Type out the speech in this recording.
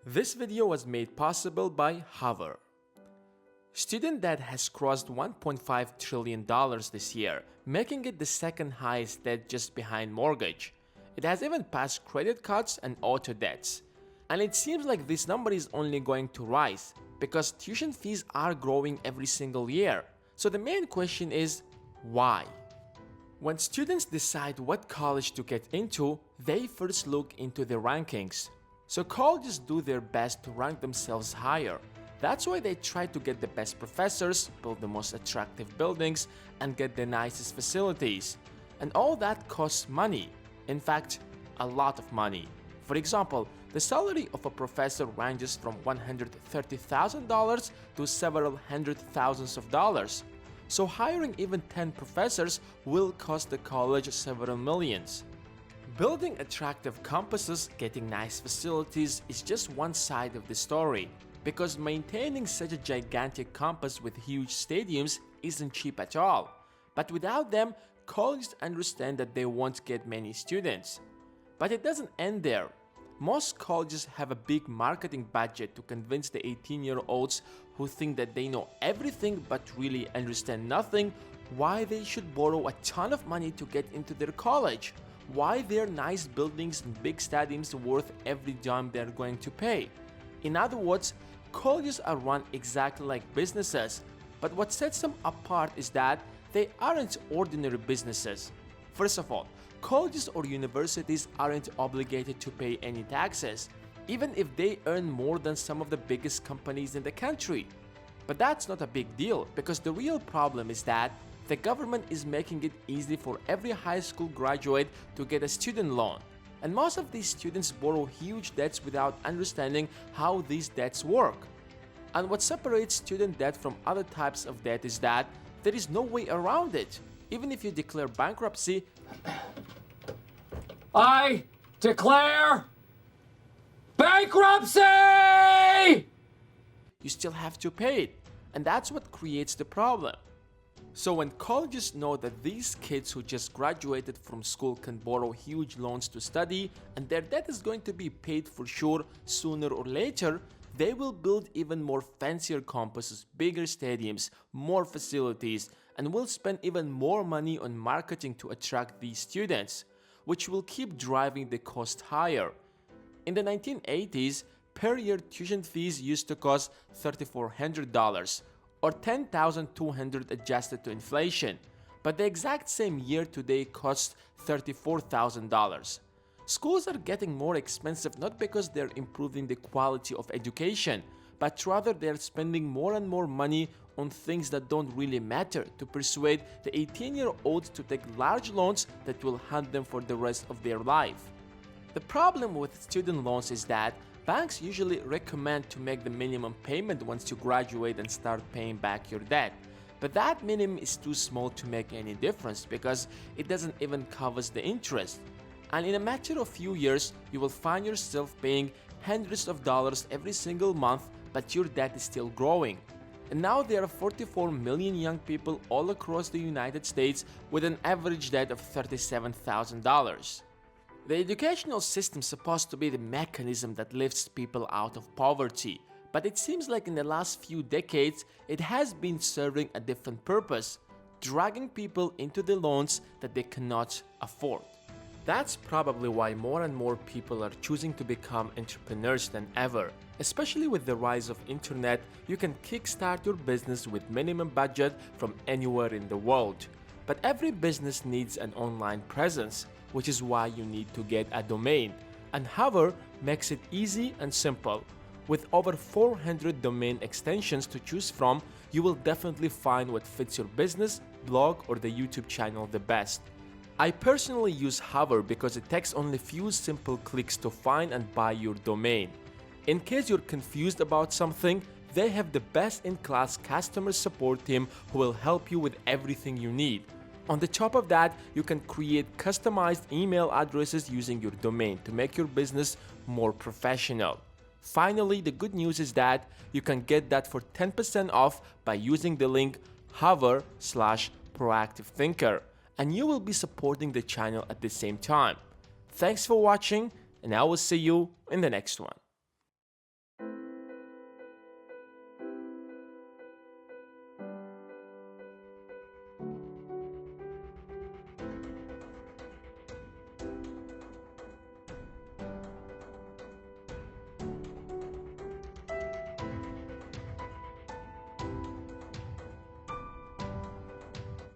This video was made possible by Hover. Student debt has crossed $1.5 trillion this year, making it the second highest debt just behind mortgage. It has even passed credit cards and auto debts. And it seems like this number is only going to rise because tuition fees are growing every single year. So the main question is, why? When students decide what college to get into, they first look into the rankings. So colleges do their best to rank themselves higher. That's why they try to get the best professors, build the most attractive buildings, and get the nicest facilities. And all that costs money. In fact, a lot of money. For example, the salary of a professor ranges from $130,000 to several hundred thousands of dollars. So hiring even 10 professors will cost the college several millions. Building attractive campuses, getting nice facilities is just one side of the story, because maintaining such a gigantic campus with huge stadiums isn't cheap at all. But without them, colleges understand that they won't get many students. But it doesn't end there. Most colleges have a big marketing budget to convince the 18-year-olds who think that they know everything but really understand nothing why they should borrow a ton of money to get into their college. Why their nice buildings and big stadiums worth every dime they're going to pay. In other words, colleges are run exactly like businesses, but what sets them apart is that they aren't ordinary businesses. First of all, colleges or universities aren't obligated to pay any taxes, even if they earn more than some of the biggest companies in the country. But that's not a big deal, because the real problem is that the government is making it easy for every high school graduate to get a student loan. And most of these students borrow huge debts without understanding how these debts work. And what separates student debt from other types of debt is that there is no way around it. Even if you declare bankruptcy, I declare bankruptcy! You still have to pay it. And that's what creates the problem. So when colleges know that these kids who just graduated from school can borrow huge loans to study and their debt is going to be paid for sure sooner or later, they will build even more fancier campuses, bigger stadiums, more facilities, and will spend even more money on marketing to attract these students, which will keep driving the cost higher. In the 1980s, per year tuition fees used to cost $3,400. or $10,200 adjusted to inflation, but the exact same year today costs $34,000. Schools are getting more expensive not because they're improving the quality of education, but rather they're spending more and more money on things that don't really matter to persuade the 18-year-olds to take large loans that will haunt them for the rest of their life. The problem with student loans is that banks usually recommend to make the minimum payment once you graduate and start paying back your debt. But that minimum is too small to make any difference because it doesn't even cover the interest. And in a matter of few years, you will find yourself paying hundreds of dollars every single month, but your debt is still growing. And now there are 44 million young people all across the United States with an average debt of $37,000. The educational system is supposed to be the mechanism that lifts people out of poverty, but it seems like in the last few decades it has been serving a different purpose, dragging people into the loans that they cannot afford. That's probably why more and more people are choosing to become entrepreneurs than ever. Especially with the rise of internet, you can kickstart your business with minimum budget from anywhere in the world. But every business needs an online presence, which is why you need to get a domain. And Hover makes it easy and simple. With over 400 domain extensions to choose from, you will definitely find what fits your business, blog, or the YouTube channel the best. I personally use Hover because it takes only few simple clicks to find and buy your domain. In case you're confused about something, they have the best-in-class customer support team who will help you with everything you need. On the top of that, you can create customized email addresses using your domain to make your business more professional. Finally, the good news is that you can get that for 10% off by using the link hover/proactivethinker, and you will be supporting the channel at the same time. Thanks for watching, and I will see you in the next one.